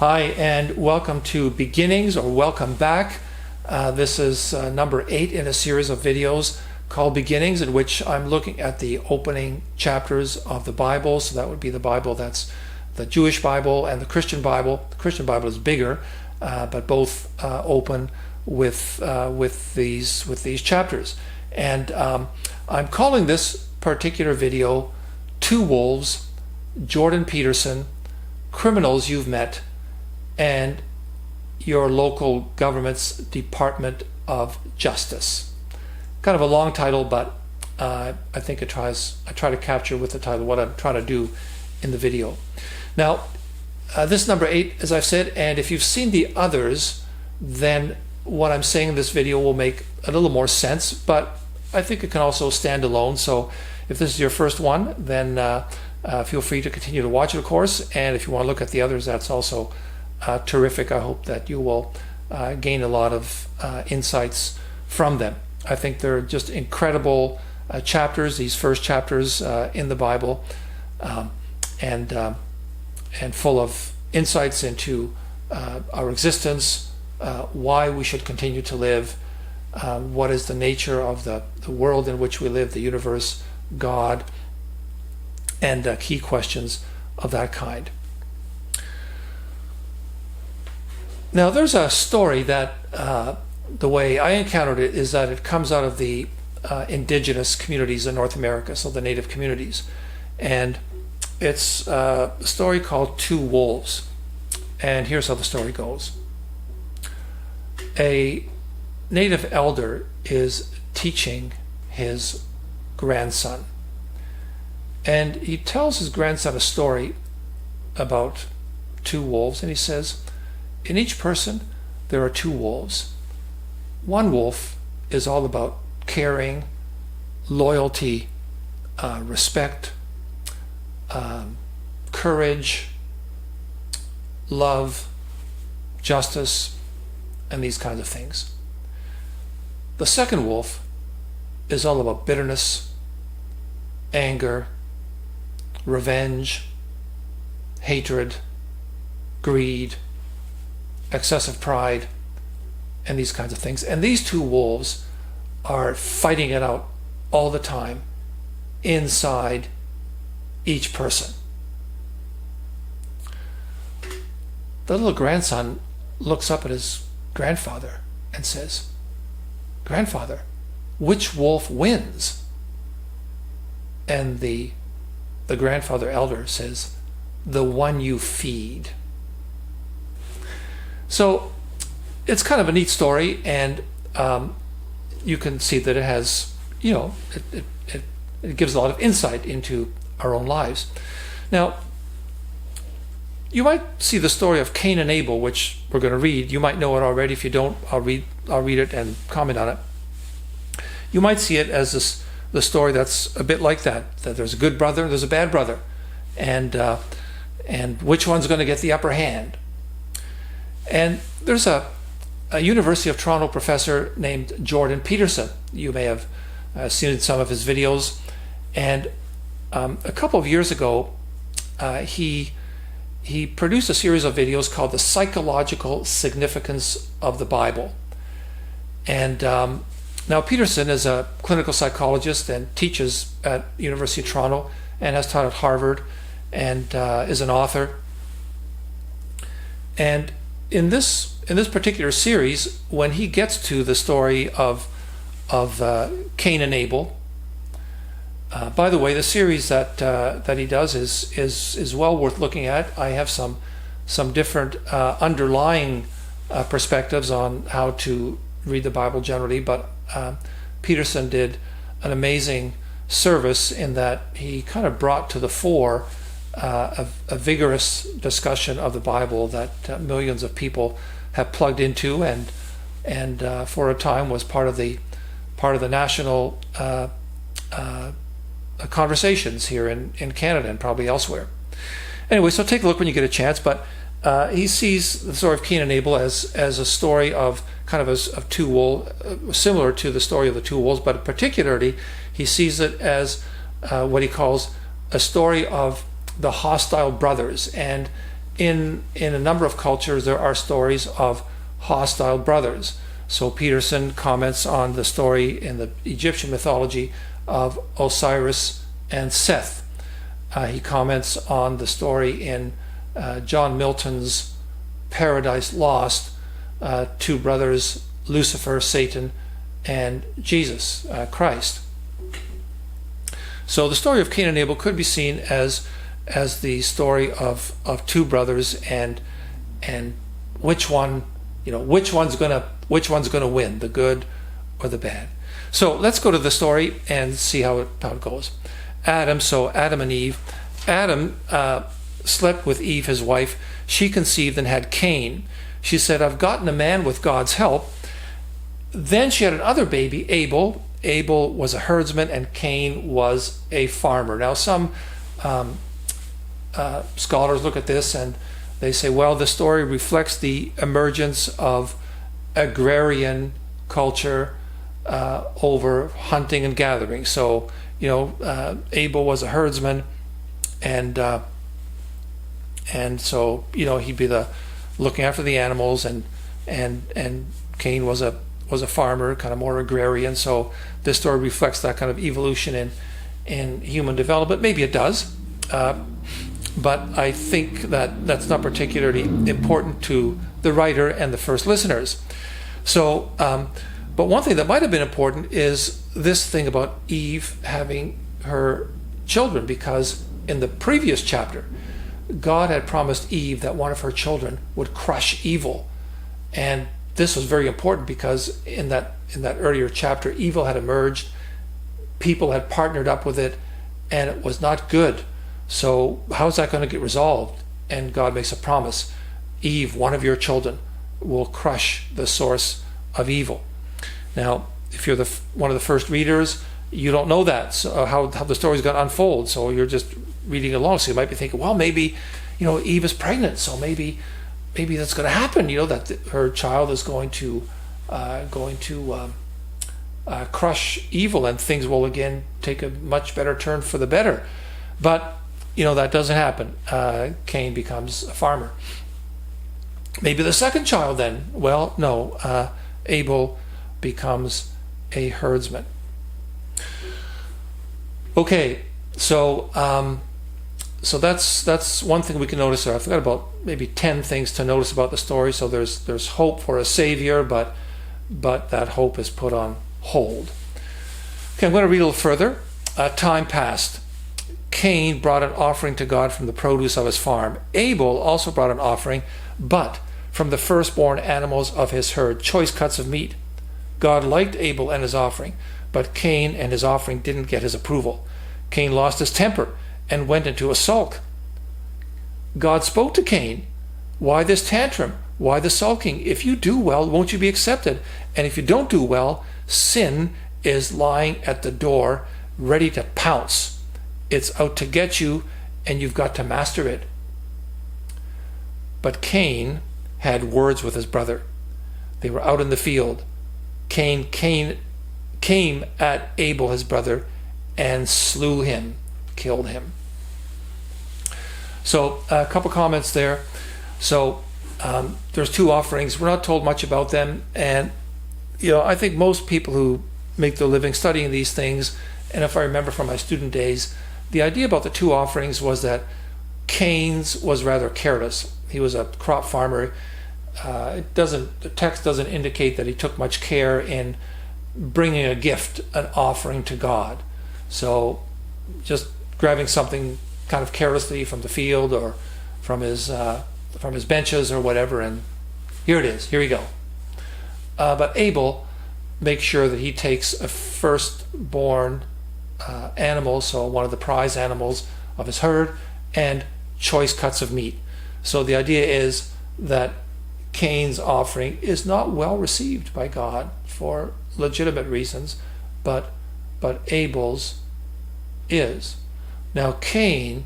Hi, and welcome to Beginnings, or welcome back. This is number 8 in a series of videos called Beginnings, in which I'm looking at the opening chapters of the Bible. So that would be the Bible that's the Jewish Bible and the Christian Bible. The Christian Bible is bigger, but both open with these chapters. And I'm calling this particular video Two Wolves, Jordan Peterson, Criminals You've Met, and your local government's Department of Justice. Kind of a long title, but I think I try to capture with the title what I'm trying to do in the video. Now, this is number 8, as I've said, and if you've seen the others, then what I'm saying in this video will make a little more sense, but I think it can also stand alone. So if this is your first one, then feel free to continue to watch it, of course, and if you want to look at the others, that's also terrific. I hope that you will gain a lot of insights from them. I think they're just incredible chapters, these first chapters in the Bible, and full of insights into our existence, why we should continue to live, what is the nature of the world in which we live, the universe, God, and key questions of that kind. Now, there's a story that the way I encountered it is that it comes out of the indigenous communities in North America, so the native communities. And it's a story called Two Wolves. And here's how the story goes. A native elder is teaching his grandson. And he tells his grandson a story about two wolves, and he says, in each person, there are two wolves. One wolf is all about caring, loyalty, respect, courage, love, justice, and these kinds of things. The second wolf is all about bitterness, anger, revenge, hatred, greed, excessive pride, and these kinds of things. And these two wolves are fighting it out all the time inside each person. The little grandson looks up at his grandfather and says, "Grandfather, which wolf wins?" And the grandfather elder says, "The one you feed." So it's kind of a neat story, and you can see that it has, it gives a lot of insight into our own lives. Now, you might see the story of Cain and Abel, which we're going to read. You might know it already. If you don't, I'll read it and comment on it. You might see it as the story that's a bit like that there's a good brother, there's a bad brother, and which one's going to get the upper hand. And there's a University of Toronto professor named Jordan Peterson. You may have seen some of his videos. And a couple of years ago, he produced a series of videos called The Psychological Significance of the Bible. And now Peterson is a clinical psychologist and teaches at University of Toronto and has taught at Harvard and is an author. And in this particular series, when he gets to the story of Cain and Abel, by the way, the series that he does is well worth looking at. I have some different underlying perspectives on how to read the Bible generally, but Peterson did an amazing service in that he kind of brought to the fore a vigorous discussion of the Bible that millions of people have plugged into, and for a time was part of the national conversations here in Canada and probably elsewhere. Anyway, so take a look when you get a chance. But he sees the story of Cain and Abel as a story of kind of two wolves, similar to the story of the two wolves, but particularly he sees it as what he calls a story of the hostile brothers. And in a number of cultures, there are stories of hostile brothers. So Peterson comments on the story in the Egyptian mythology of Osiris and Seth. He comments on the story in John Milton's Paradise Lost, two brothers, Lucifer, Satan, and Jesus Christ. So the story of Cain and Abel could be seen as the story of two brothers, and which one's gonna win, the good or the bad. So let's go to the story and see how it goes. Adam and Eve. Adam slept with Eve, his wife. She conceived and had Cain. She said, "I've gotten a man with God's help." Then she had another baby, Abel. Abel was a herdsman and Cain was a farmer. Now some scholars look at this and they say, well, the story reflects the emergence of agrarian culture over hunting and gathering. So, Abel was a herdsman, and so he'd be looking after the animals, and Cain was a farmer, kind of more agrarian. So this story reflects that kind of evolution in human development. Maybe it does. But I think that's not particularly important to the writer and the first listeners. So, but one thing that might have been important is this thing about Eve having her children, because in the previous chapter, God had promised Eve that one of her children would crush evil. And this was very important because in that earlier chapter, evil had emerged, people had partnered up with it, and it was not good. So how's that going to get resolved? And God makes a promise. Eve, one of your children, will crush the source of evil. Now, if you're one of the first readers, you don't know that, so how the story's going to unfold. So you're just reading along. So you might be thinking, well, maybe, Eve is pregnant, so maybe that's going to happen. That her child is going to crush evil, and things will again take a much better turn for the better. But that doesn't happen. Cain becomes a farmer. Maybe the second child then. Well, no. Abel becomes a herdsman. Okay, so that's one thing we can notice there. I forgot about maybe 10 things to notice about the story. So there's hope for a savior, but that hope is put on hold. Okay, I'm going to read a little further. Time passed. Cain brought an offering to God from the produce of his farm. Abel also brought an offering, but from the firstborn animals of his herd, choice cuts of meat. God liked Abel and his offering, but Cain and his offering didn't get his approval. Cain lost his temper and went into a sulk. God spoke to Cain, "Why this tantrum? Why the sulking? If you do well, won't you be accepted? And if you don't do well, sin is lying at the door, ready to pounce. It's out to get you, and you've got to master it." But Cain had words with his brother. They were out in the field. Cain came at Abel, his brother, and slew him, killed him. So a couple comments there. So there's two offerings. We're not told much about them, and I think most people who make their living studying these things, and if I remember from my student days, the idea about the two offerings was that Cain's was rather careless. He was a crop farmer. The text doesn't indicate that he took much care in bringing a gift, an offering to God. So just grabbing something kind of carelessly from the field or from his benches or whatever, and here it is, here we go. But Abel makes sure that he takes a firstborn animal, so one of the prize animals of his herd, and choice cuts of meat. So the idea is that Cain's offering is not well received by God for legitimate reasons, but Abel's is. Now Cain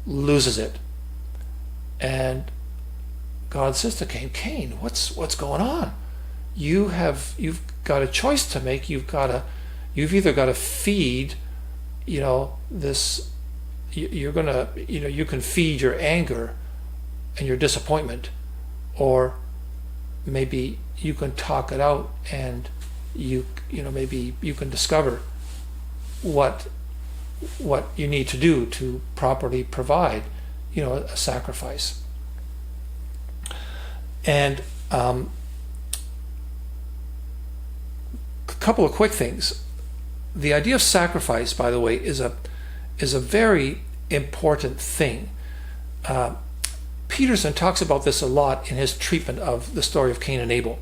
loses it, and God says to Cain, "Cain, what's going on? You've got a choice to make. You've either got to feed, this. You can feed your anger and your disappointment, or maybe you can talk it out, and maybe you can discover what you need to do to properly provide a sacrifice. And a couple of quick things. The idea of sacrifice, by the way, is a very important thing. Peterson talks about this a lot in his treatment of the story of Cain and Abel.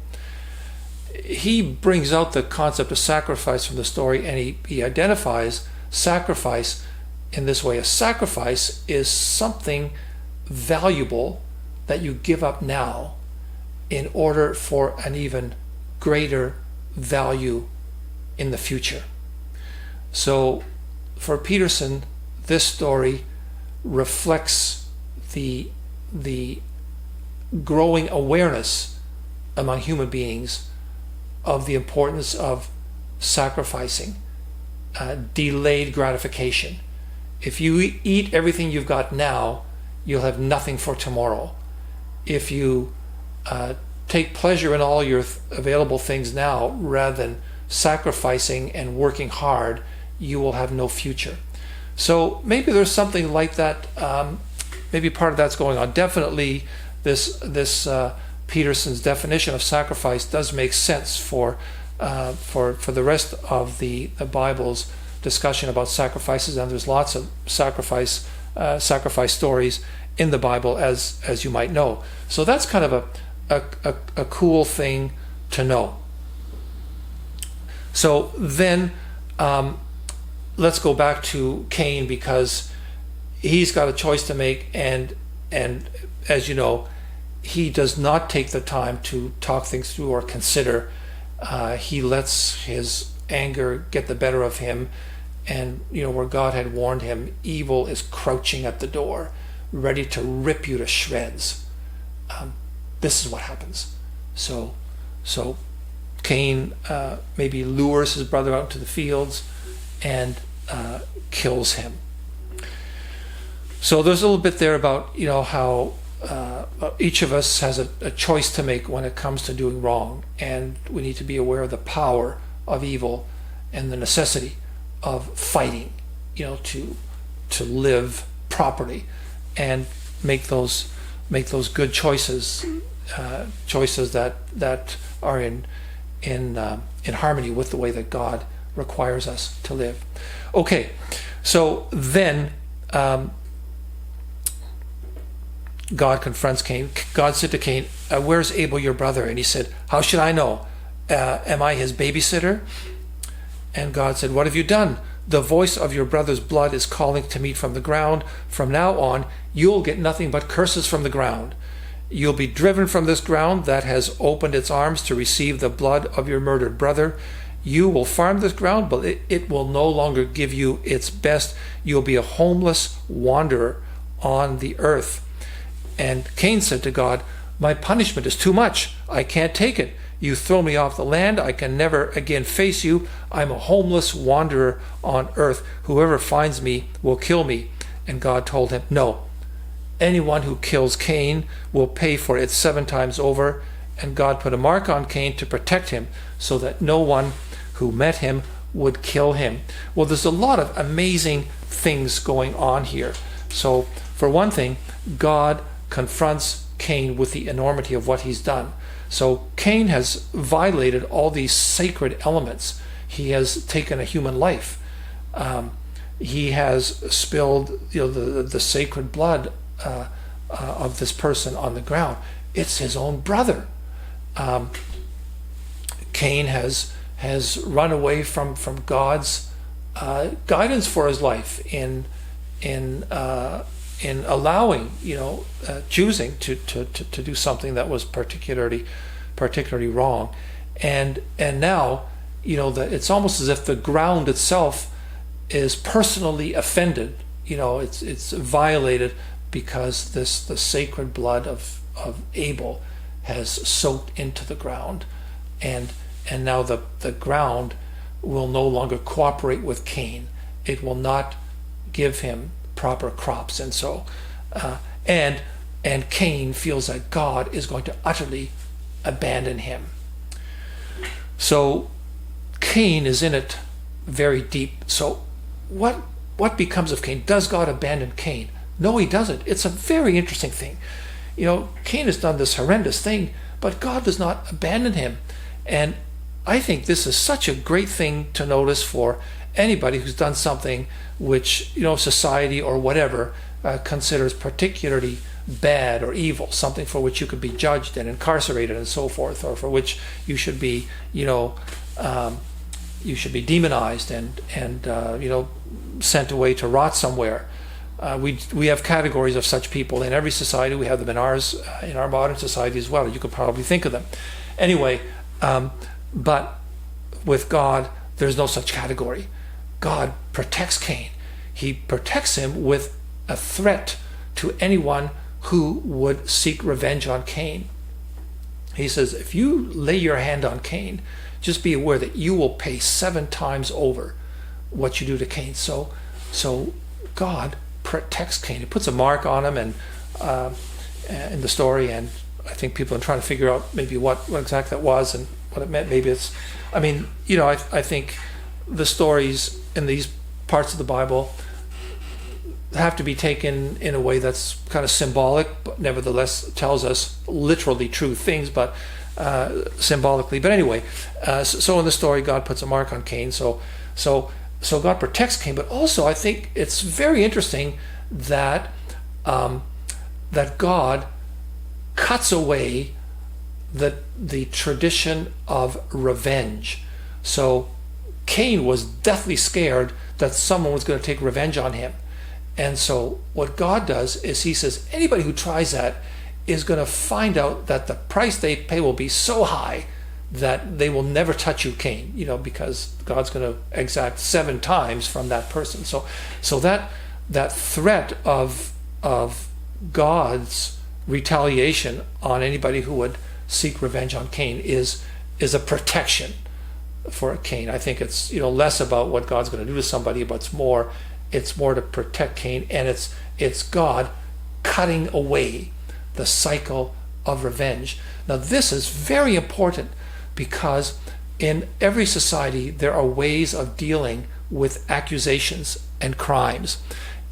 He brings out the concept of sacrifice from the story, and he identifies sacrifice in this way. A sacrifice is something valuable that you give up now in order for an even greater value in the future. So for Peterson, this story reflects the growing awareness among human beings of the importance of sacrificing, delayed gratification. If you eat everything you've got now, you'll have nothing for tomorrow. If you take pleasure in all your available things now rather than sacrificing and working hard, you will have no future. So maybe there's something like that. Maybe part of that's going on. Definitely, this Peterson's definition of sacrifice does make sense for the rest of the Bible's discussion about sacrifices, and there's lots of sacrifice stories in the Bible, as you might know. So that's kind of a cool thing to know. So then let's go back to Cain, because he's got a choice to make, and as you know, he does not take the time to talk things through or consider. He lets his anger get the better of him, and where God had warned him, evil is crouching at the door, ready to rip you to shreds. This is what happens. So Cain maybe lures his brother out into the fields and kills him. So there's a little bit there about how each of us has a choice to make when it comes to doing wrong, and we need to be aware of the power of evil and the necessity of fighting, to live properly and make those good choices, choices that are in harmony with the way that God requires us to live. Okay, so then God confronts Cain. God said to Cain, "Where's Abel, your brother?" And he said, "How should I know? Am I his babysitter?" And God said, "What have you done? The voice of your brother's blood is calling to me from the ground. From now on, you'll get nothing but curses from the ground. You'll be driven from this ground that has opened its arms to receive the blood of your murdered brother. You will farm this ground, but it will no longer give you its best. You'll be a homeless wanderer on the earth." And Cain said to God, "My punishment is too much. I can't take it. You throw me off the land. I can never again face you. I'm a homeless wanderer on earth. Whoever finds me will kill me." And God told him, "No. Anyone who kills Cain will pay for it 7 times over." And God put a mark on Cain to protect him, so that no one who met him would kill him. Well, there's a lot of amazing things going on here. So, for one thing, God confronts Cain with the enormity of what he's done. So Cain has violated all these sacred elements. He has taken a human life. He has spilled the sacred blood of this person on the ground. It's his own brother. Cain has run away from God's guidance for his life in allowing, choosing to do something that was particularly wrong, and now, that it's almost as if the ground itself is personally offended. It's violated because the sacred blood of Abel has soaked into the ground, and now the ground will no longer cooperate with Cain. It will not give him proper crops, and so and and Cain feels that God is going to utterly abandon him. So Cain is in it very deep. So what becomes of Cain? Does God abandon Cain? No, he doesn't. It's a very interesting thing. Cain has done this horrendous thing, but God does not abandon him. And I think this is such a great thing to notice for anybody who's done something which, society or whatever considers particularly bad or evil, something for which you could be judged and incarcerated and so forth, or for which you should be, demonized and sent away to rot somewhere. We have categories of such people in every society. We have them in ours, in our modern society as well. You could probably think of them. Anyway, but with God, there's no such category. God protects Cain. He protects him with a threat to anyone who would seek revenge on Cain. He says, if you lay your hand on Cain, just be aware that you will pay 7 times over what you do to Cain. So God protects Cain. He puts a mark on him, and in the story, and I think people are trying to figure out maybe what exactly that was and what it meant. Maybe it's, I think the stories in these parts of the Bible have to be taken in a way that's kind of symbolic, but nevertheless tells us literally true things, but symbolically. But anyway, so in the story, God puts a mark on Cain. So God protects Cain, but also I think it's very interesting that that God cuts away the tradition of revenge. So Cain was deathly scared that someone was going to take revenge on him. And so what God does is he says anybody who tries that is going to find out that the price they pay will be so high that they will never touch you, Cain, because God's going to exact 7 times from that person. So that threat of God's retaliation on anybody who would seek revenge on Cain is a protection for Cain. I think it's less about what God's going to do to somebody, but it's more to protect Cain, and it's God cutting away the cycle of revenge. Now this is very important, because in every society there are ways of dealing with accusations and crimes,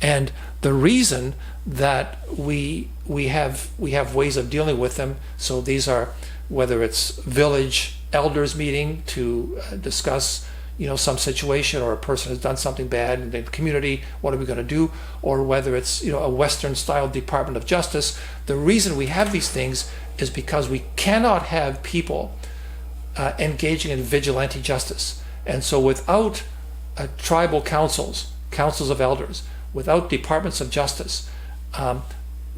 and the reason that we have ways of dealing with them. So these are, whether it's village elders meeting to discuss some situation, or a person has done something bad in the community, what are we going to do? Or whether it's a Western style Department of Justice. The reason we have these things is because we cannot have people engaging in vigilante justice. And so without tribal councils of elders, without departments of justice,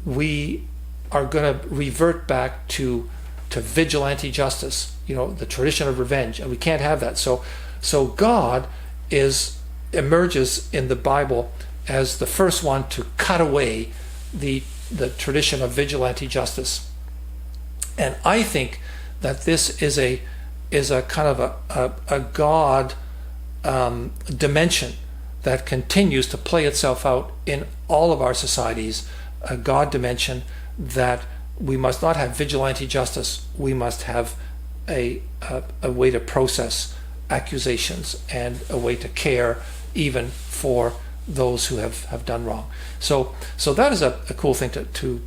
we are going to revert back to vigilante justice, the tradition of revenge, and we can't have that. So God emerges in the Bible as the first one to cut away the tradition of vigilante justice. And I think that this is a kind of a God dimension that continues to play itself out in all of our societies, a God dimension that we must not have vigilante justice. We must have a way to process accusations and a way to care even for those who have done wrong. So that is a cool thing to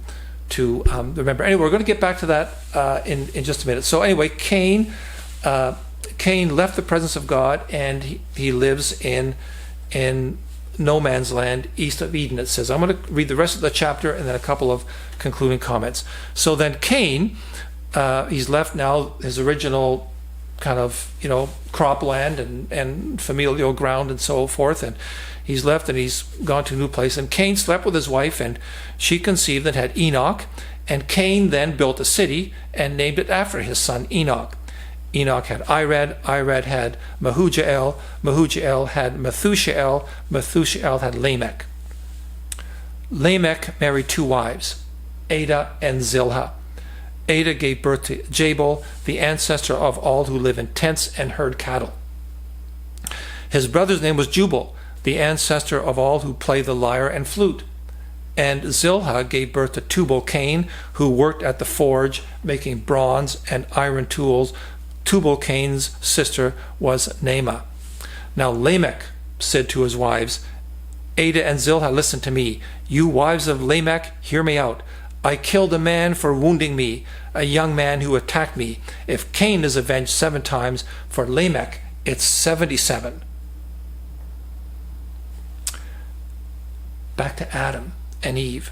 remember. Anyway, we're going to get back to that in just a minute. So anyway, Cain left the presence of God, and he lives in no man's land east of Eden, it says. I'm going to read the rest of the chapter and then a couple of concluding comments. So then Cain, he's left now his original kind of cropland and familial ground and so forth, and he's left and he's gone to a new place. And Cain slept with his wife, and she conceived and had Enoch. And Cain then built a city and named it after his son Enoch. Enoch had Irad had Mehujael, Mehujael had Methushael, Methushael had Lamech. Lamech married 2 wives, Ada and Zillah. Ada gave birth to Jabal, the ancestor of all who live in tents and herd cattle. His brother's name was Jubal, the ancestor of all who play the lyre and flute. And Zillah gave birth to Tubal-Cain, who worked at the forge, making bronze and iron tools. Tubal-Cain's sister was Naamah. Now Lamech said to his wives, Ada and Zillah, listen to me. You wives of Lamech, hear me out. I killed a man for wounding me, a young man who attacked me. If Cain is avenged 7 times, for Lamech it's 77. Back to Adam and Eve.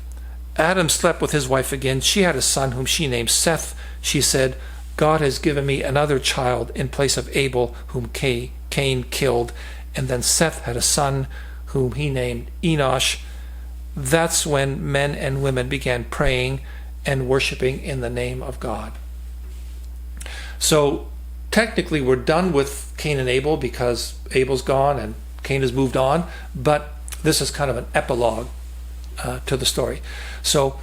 Adam slept with his wife again. She had a son whom she named Seth. She said, God has given me another child in place of Abel, whom Cain killed. And then Seth had a son whom he named Enosh. That's when men and women began praying and worshiping in the name of God. So technically we're done with Cain and Abel because Abel's gone and Cain has moved on, but this is kind of an epilogue to the story. So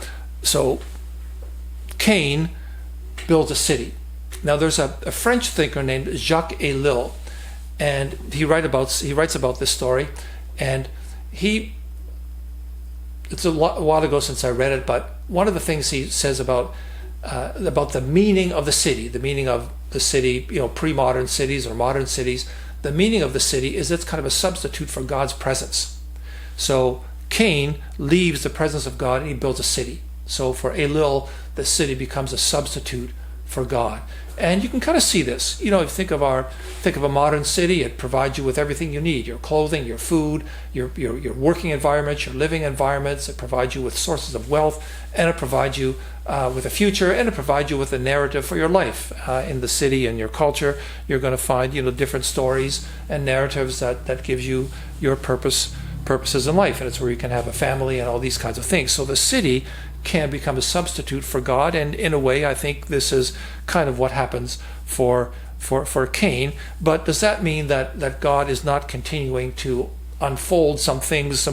Cain builds a city. Now there's a French thinker named Jacques Ellul, and he writes about this story, and it's a while ago since I read it, but one of the things he says about the meaning of the city, pre-modern cities or modern cities, the meaning of the city is it's kind of a substitute for God's presence. So Cain leaves the presence of God and he builds a city. So for Ellul, the city becomes a substitute for God. And you can kind of see this. If you think of a modern city, it provides you with everything you need: your clothing, your food, your working environments, your living environments. It provides you with sources of wealth, and it provides you with a future, and it provides you with a narrative for your life. In the city and your culture, you're going to find different stories and narratives that gives you your purposes in life, and it's where you can have a family and all these kinds of things. So the city can become a substitute for God, and in a way I think this is kind of what happens for Cain. But does that mean that God is not continuing to unfold some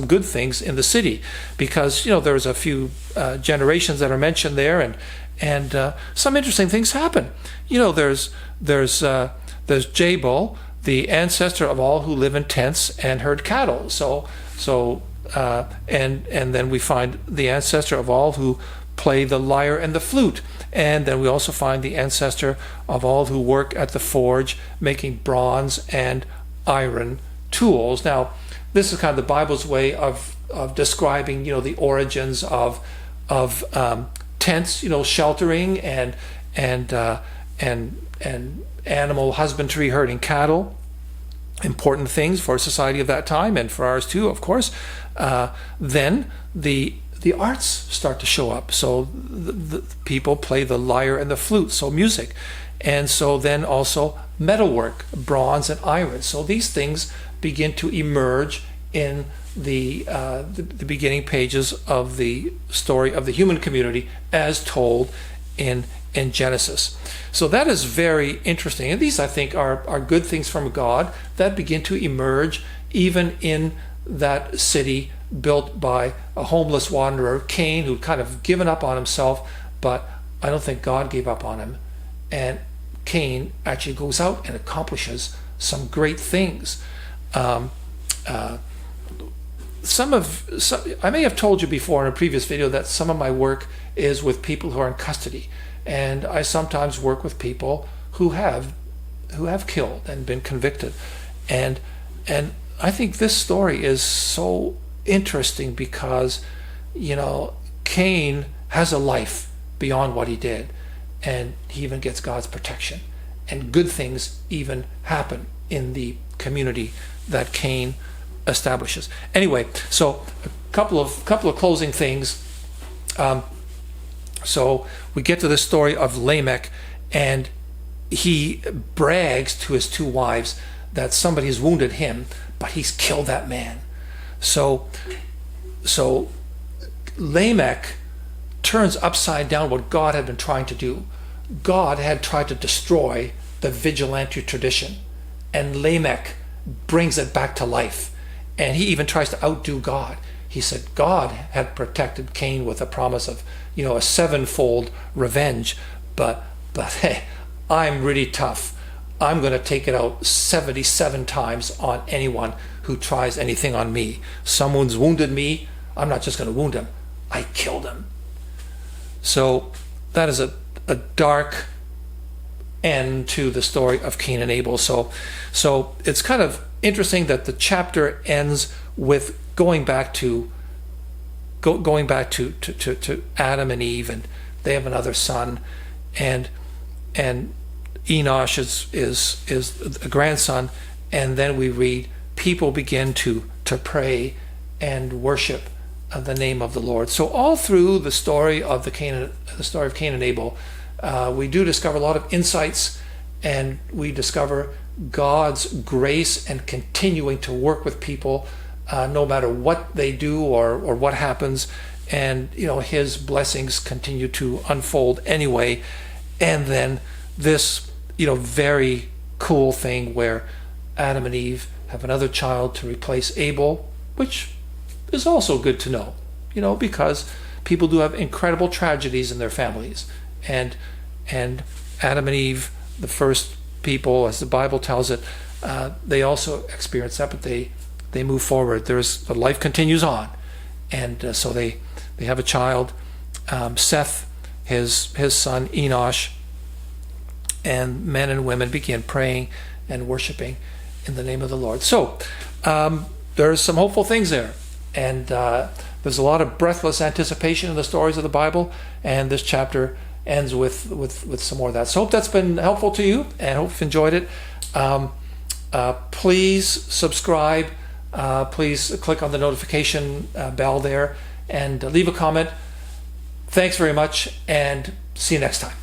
good things in the city? Because there's a few generations that are mentioned there, and some interesting things happen. There's Jabal, the ancestor of all who live in tents and herd cattle. And then we find the ancestor of all who play the lyre and the flute. And then we also find the ancestor of all who work at the forge, making bronze and iron tools. Now, this is kind of the Bible's way of describing, the origins of tents, sheltering and animal husbandry, herding cattle. Important things for a society of that time and for ours too, of course. Then the arts start to show up. So the people play the lyre and the flute, so music. And so then also metalwork, bronze and iron. So these things begin to emerge in the beginning pages of the story of the human community as told in Genesis. So that is very interesting. And these, I think, are good things from God that begin to emerge even in that city built by a homeless wanderer, Cain, who'd kind of given up on himself, but I don't think God gave up on him. And Cain actually goes out and accomplishes some great things. I may have told you before in a previous video that some of my work is with people who are in custody. And I sometimes work with people who have killed and been convicted. And I think this story is so interesting because, Cain has a life beyond what he did, and he even gets God's protection. And good things even happen in the community that Cain establishes. Anyway, so a couple of closing things. So we get to the story of Lamech, and he brags to his 2 wives that somebody has wounded him, but he's killed that man. So Lamech turns upside down what God had been trying to do. God had tried to destroy the Vigilante tradition, and Lamech brings it back to life. And he even tries to outdo God. He said God had protected Cain with a promise of, a 7-fold revenge, but hey, I'm really tough. I'm going to take it out 77 times on anyone who tries anything on me. Someone's wounded me, I'm not just going to wound him. I killed him. So that is a dark end to the story of Cain and Abel. So it's kind of interesting that the chapter ends with going back to Adam and Eve, and they have another son, and Enosh is a grandson, and then we read people begin to pray and worship the name of the Lord. So all through the story of Cain and Abel, we do discover a lot of insights, and we discover God's grace and continuing to work with people no matter what they do or what happens, and his blessings continue to unfold anyway. And then this very cool thing where Adam and Eve have another child to replace Abel, which is also good to know, because people do have incredible tragedies in their families, and Adam and Eve, the first people, as the Bible tells it, they also experience that, but they move forward. The life continues on, and so they have a child, Seth, his son Enosh, and men and women begin praying and worshiping in the name of the Lord. So there's some hopeful things there, and there's a lot of breathless anticipation in the stories of the Bible, and this chapter ends with some more of that. So hope that's been helpful to you, and hope you've enjoyed it. Please subscribe. Please click on the notification bell there, and leave a comment. Thanks very much, and see you next time.